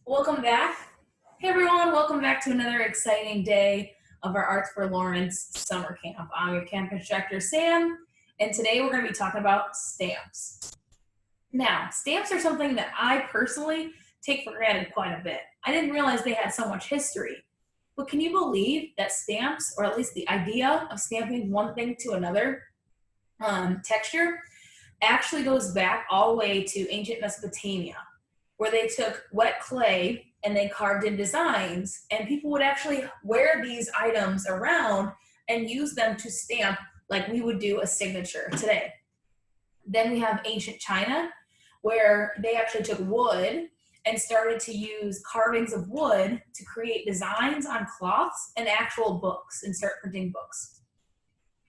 Welcome back. Hey everyone, welcome back to another exciting day of our Arts for Lawrence summer camp. I'm your camp instructor, Sam, and today we're going to be talking about stamps. Now, stamps are something that I personally take for granted quite a bit. I didn't realize they had so much history. But can you believe that stamps, or at least the idea of stamping one thing to another texture, actually goes back all the way to ancient Mesopotamia, where they took wet clay and they carved in designs, and people would actually wear these items around and use them to stamp like we would do a signature today. Then we have ancient China, where they actually took wood and started to use carvings of wood to create designs on cloths and actual books and start printing books,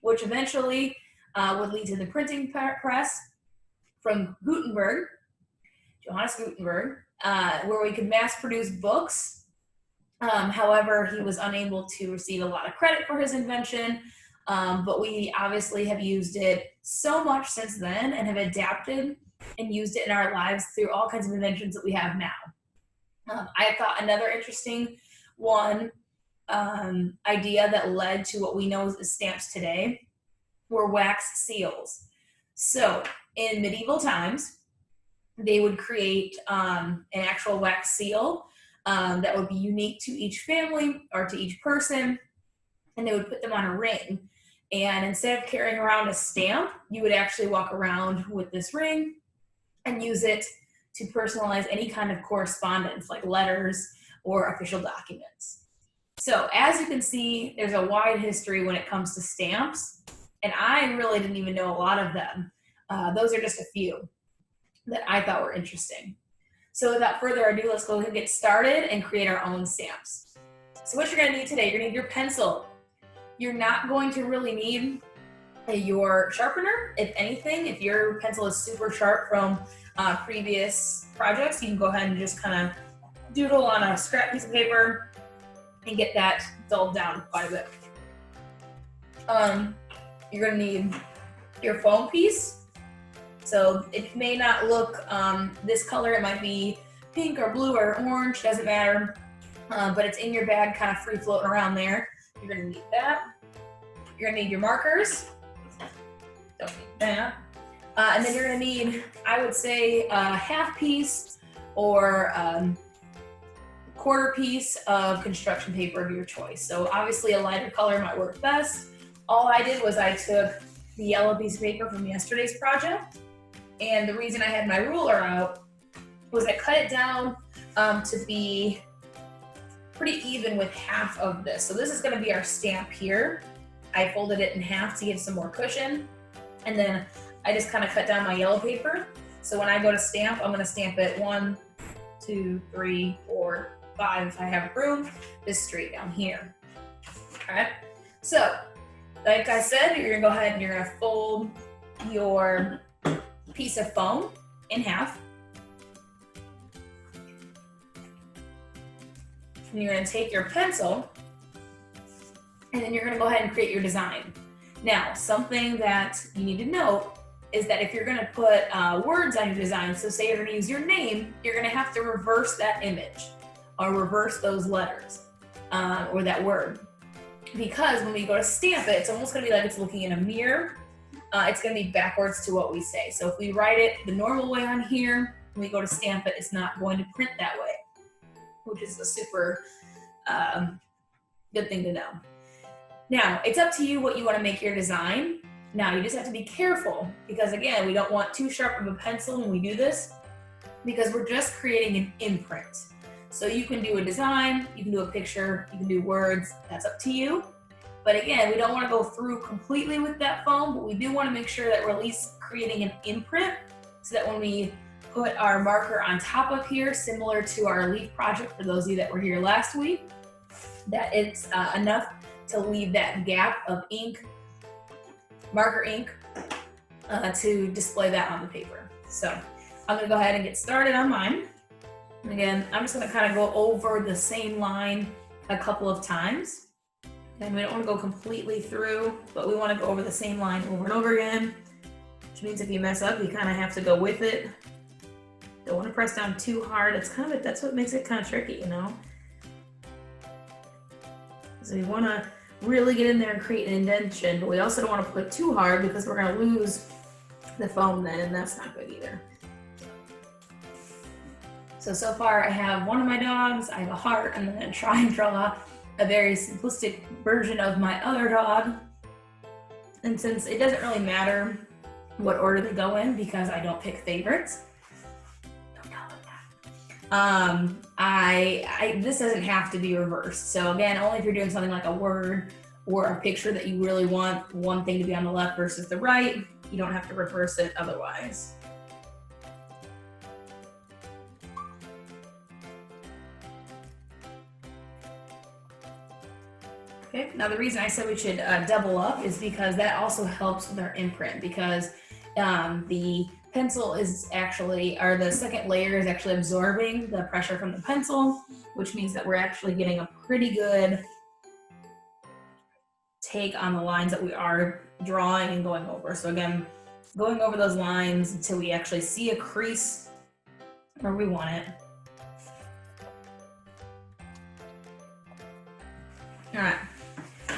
which eventually would lead to the printing press from Johannes Gutenberg, where we could mass produce books. However, he was unable to receive a lot of credit for his invention, but we obviously have used it so much since then and have adapted and used it in our lives through all kinds of inventions that we have now. I thought another interesting one idea that led to what we know as stamps today were wax seals. So in medieval times, they would create an actual wax seal that would be unique to each family or to each person, and they would put them on a ring. And instead of carrying around a stamp, you would actually walk around with this ring and use it to personalize any kind of correspondence, like letters or official documents. So as you can see, there's a wide history when it comes to stamps, and I really didn't even know a lot of them. Those are just a few that I thought were interesting. So without further ado, let's go ahead and get started and create our own stamps. So what you're gonna need today, you're gonna need your pencil. You're not going to really need your sharpener. If anything, if your pencil is super sharp from previous projects, you can go ahead and just kind of doodle on a scrap piece of paper and get that dulled down quite a bit. You're gonna need your foam piece. So it may not look this color, it might be pink or blue or orange, doesn't matter, but it's in your bag kind of free floating around there. You're gonna need that. You're gonna need your markers. Don't need that. And then you're gonna need, I would say, a half piece or quarter piece of construction paper of your choice. So obviously a lighter color might work best. All I did was I took the yellow piece of paper from yesterday's project, and the reason I had my ruler out was I cut it down to be pretty even with half of this. So this is gonna be our stamp here. I folded it in half to give some more cushion, and then I just kind of cut down my yellow paper. So when I go to stamp, I'm gonna stamp it 1, 2, 3, 4, 5 if I have room, this straight down here. All right, so like I said, you're gonna go ahead and you're gonna fold your piece of foam in half. And you're gonna take your pencil and then you're gonna go ahead and create your design. Now, something that you need to note is that if you're gonna put words on your design, so say you're gonna use your name, you're gonna have to reverse that image or reverse those letters or that word. Because when we go to stamp it, it's almost gonna be like it's looking in a mirror. It's gonna be backwards to what we say. So if we write it the normal way on here, when we go to stamp it, it's not going to print that way, which is a super good thing to know. Now, it's up to you what you wanna make your design. Now, you just have to be careful because again, we don't want too sharp of a pencil when we do this because we're just creating an imprint. So you can do a design, you can do a picture, you can do words, that's up to you. But again, we don't want to go through completely with that foam, but we do want to make sure that we're at least creating an imprint so that when we put our marker on top of here, similar to our leaf project for those of you that were here last week, that it's enough to leave that gap of ink, marker ink, to display that on the paper. So I'm going to go ahead and get started on mine. And again, I'm just going to kind of go over the same line a couple of times. And we don't want to go completely through, but we want to go over the same line over and over again, which means if you mess up, you kind of have to go with it. Don't want to press down too hard. That's what makes it kind of tricky, you know? So we want to really get in there and create an indentation, but we also don't want to put too hard because we're going to lose the foam then, and that's not good either. So far I have one of my dogs, I have a heart, and then I'm going to try and draw a very simplistic version of my other dog. And since it doesn't really matter what order they go in because I don't pick favorites, don't tell them that. This doesn't have to be reversed. So again, only if you're doing something like a word or a picture that you really want one thing to be on the left versus the right, you don't have to reverse it otherwise. Okay, now the reason I said we should double up is because that also helps with our imprint, because the pencil is actually, or the second layer is actually absorbing the pressure from the pencil, which means that we're actually getting a pretty good take on the lines that we are drawing and going over. So again, going over those lines until we actually see a crease where we want it. All right.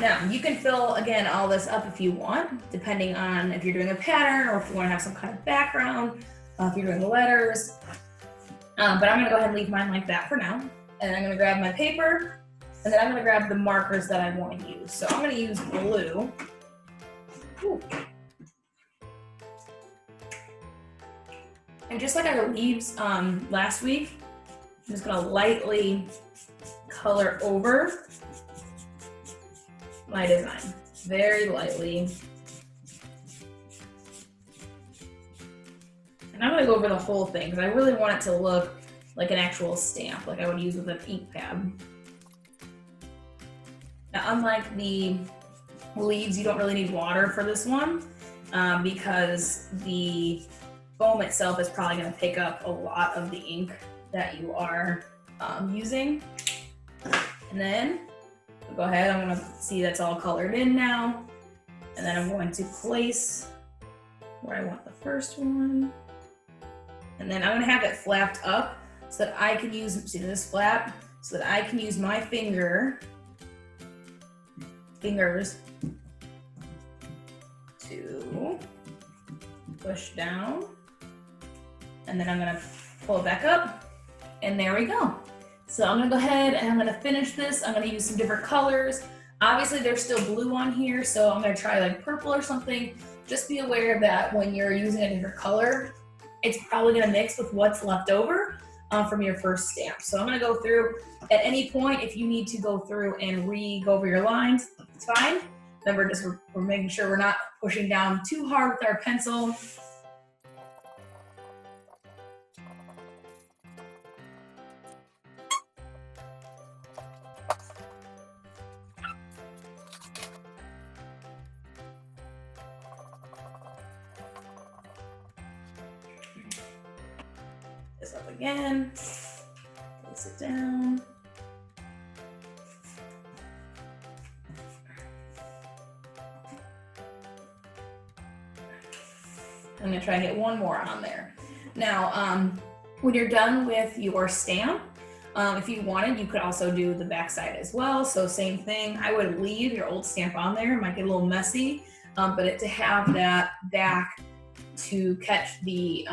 Now, you can fill, again, all this up if you want, depending on if you're doing a pattern or if you want to have some kind of background, if you're doing the letters. But I'm going to go ahead and leave mine like that for now. And I'm going to grab my paper, and then I'm going to grab the markers that I want to use. So I'm going to use blue. Ooh. And just like I did leaves last week, I'm just going to lightly color over my design, very lightly. And I'm gonna go over the whole thing because I really want it to look like an actual stamp, like I would use with an ink pad. Now, unlike the leaves, you don't really need water for this one because the foam itself is probably gonna pick up a lot of the ink that you are using. And then go ahead, I'm gonna see that's all colored in now. And then I'm going to place where I want the first one. And then I'm gonna have it flapped up so that I can use, see this flap, so that I can use my fingers to push down. And then I'm gonna pull it back up, and there we go. So I'm gonna go ahead and I'm gonna finish this. I'm gonna use some different colors. Obviously there's still blue on here, so I'm gonna try like purple or something. Just be aware that when you're using a different color, it's probably gonna mix with what's left over from your first stamp. So I'm gonna go through, at any point, if you need to go through and go over your lines, it's fine. Remember, we're making sure we're not pushing down too hard with our pencil. This up again, place it down. I'm gonna try and get one more on there. Now, when you're done with your stamp, if you wanted, you could also do the back side as well. So same thing, I would leave your old stamp on there. It might get a little messy, but to have that back to catch the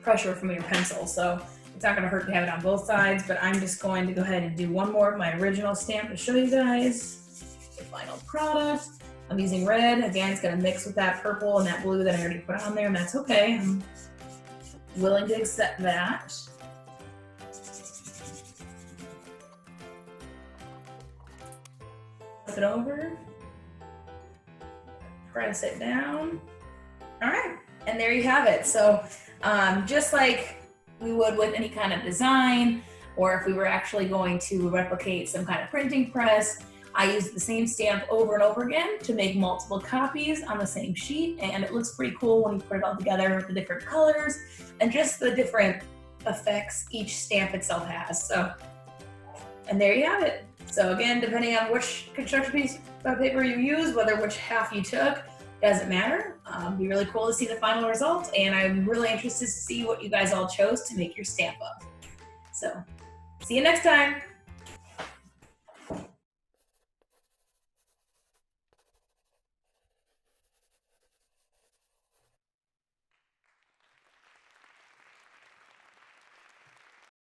pressure from your pencil. So it's not gonna hurt to have it on both sides, but I'm just going to go ahead and do one more of my original stamp to show you guys the final product. I'm using red. Again, it's gonna mix with that purple and that blue that I already put on there, and that's okay. I'm willing to accept that. Flip it over, press it down. All right, and there you have it. So just like we would with any kind of design, or if we were actually going to replicate some kind of printing press, I use the same stamp over and over again to make multiple copies on the same sheet, and it looks pretty cool when you put it all together with the different colors and just the different effects each stamp itself has. So, and there you have it. So again, depending on which construction piece of paper you use, which half you took, doesn't matter. It'd be really cool to see the final result, and I'm really interested to see what you guys all chose to make your stamp of. So, see you next time.